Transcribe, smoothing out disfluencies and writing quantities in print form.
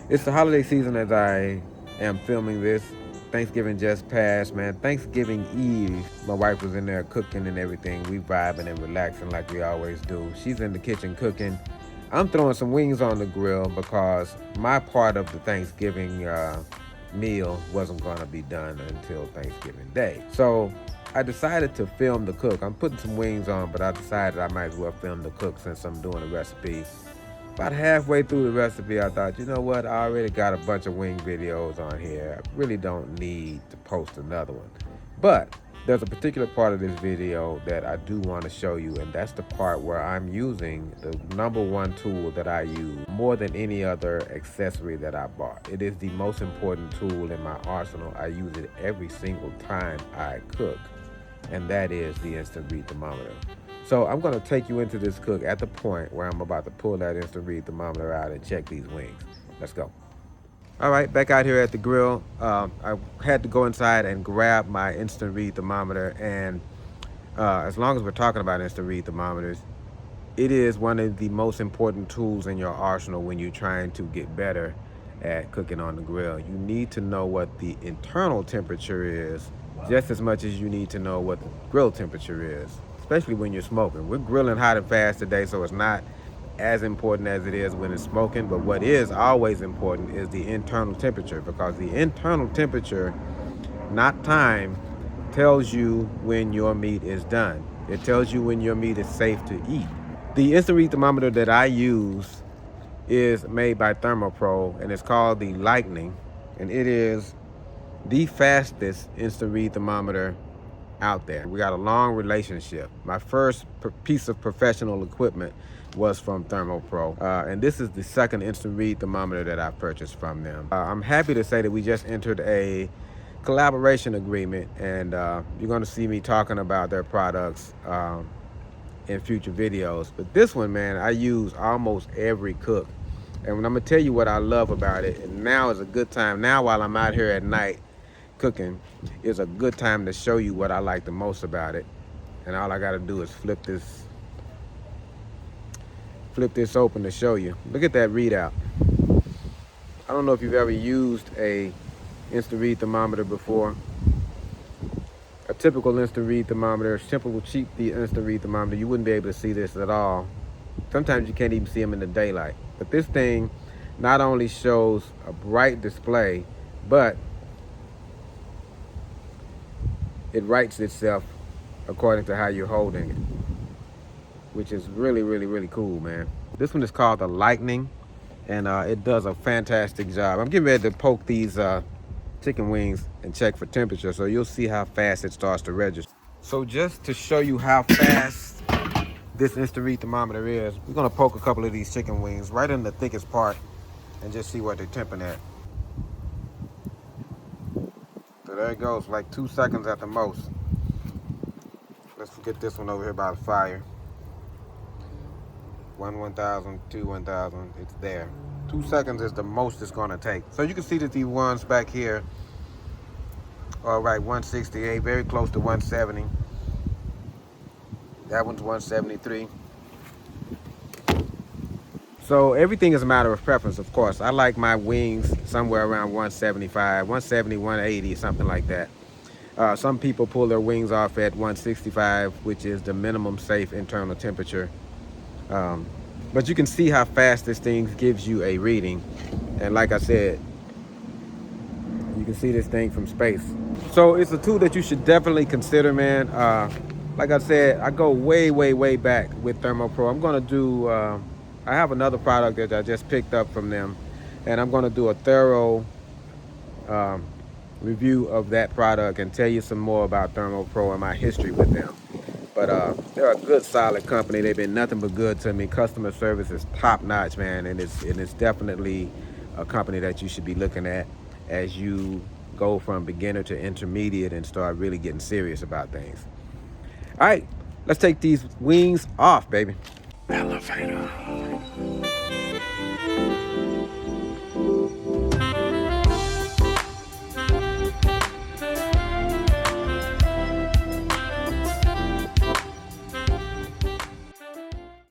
It's the holiday season as I am filming this. Thanksgiving just passed, man. Thanksgiving Eve, my wife was in there cooking and everything. We vibing and relaxing like we always do. She's in the kitchen cooking. I'm throwing some wings on the grill because my part of the Thanksgiving meal wasn't going to be done until Thanksgiving Day. So I decided to film the cook. I'm putting some wings on, but I decided I might as well film the cook since I'm doing a recipe. About halfway through the recipe, I thought, you know what, I already got a bunch of wing videos on here. I really don't need to post another one. But there's a particular part of this video that I do want to show you, and that's the part where I'm using the #1 tool that I use more than any other accessory that I bought. It is the most important tool in my arsenal. I use it every single time I cook, and that is the instant read thermometer. So I'm gonna take you into this cook at the point where I'm about to pull that instant read thermometer out and check these wings. Let's go. All right, back out here at the grill. I had to go inside and grab my instant read thermometer, and as long as we're talking about instant read thermometers, it is one of the most important tools in your arsenal when you're trying to get better at cooking on the grill. You need to know what the internal temperature is just as much as you need to know what the grill temperature is, especially when you're smoking. We're grilling hot and fast today, so it's not as important as it is when it's smoking, but what is always important is the internal temperature, because the internal temperature, not time, tells you when your meat is done. It tells you when your meat is safe to eat. The instant read thermometer that I use is made by Thermopro, and it's called the Lightning, and it is the fastest instant read thermometer out there. We got a long relationship. My first piece of professional equipment was from Thermopro, and this is the second instant read thermometer that I purchased from them. I'm happy to say that we just entered a collaboration agreement, and you're going to see me talking about their products in future videos. But this one, man, I use almost every cook, and I'm going to tell you what I love about it. And now is a good time. Now, while I'm out here at night cooking, is a good time to show you what I like the most about it. And all I got to do is flip this open to show you. Look at that readout. I don't know if you've ever used a instant read thermometer before. A typical instant read thermometer, simple, cheap instant read thermometer, you wouldn't be able to see this at all. Sometimes you can't even see them in the daylight. But this thing not only shows a bright display, but it writes itself according to how you're holding it, which is really, really, really cool, man. This one is called the Lightning, and it does a fantastic job. I'm getting ready to poke these chicken wings and check for temperature, so you'll see how fast it starts to register. So just to show you how fast this instant read thermometer is, we're gonna poke a couple of these chicken wings right in the thickest part and just see what they're temping at. So there it goes, like 2 seconds at the most. Let's get this one over here by the fire. 1,000, 2,000, it's there. 2 seconds is the most it's gonna take. So you can see that these ones back here are right 168, very close to 170. That one's 173. So everything is a matter of preference, of course. I like my wings somewhere around 175, 170, 180, something like that. Some people pull their wings off at 165, which is the minimum safe internal temperature. But you can see how fast this thing gives you a reading. And like I said, you can see this thing from space. So it's a tool that you should definitely consider, man. Like I said, I go way, way, way back with Thermopro. I'm gonna do, I have another product that I just picked up from them, and I'm gonna do a thorough review of that product and tell you some more about Thermopro and my history with them. But they're a good, solid company. They've been nothing but good to me. Customer service is top notch, man, and it's definitely a company that you should be looking at as you go from beginner to intermediate and start really getting serious about things. All right, let's take these wings off, baby. Elevator.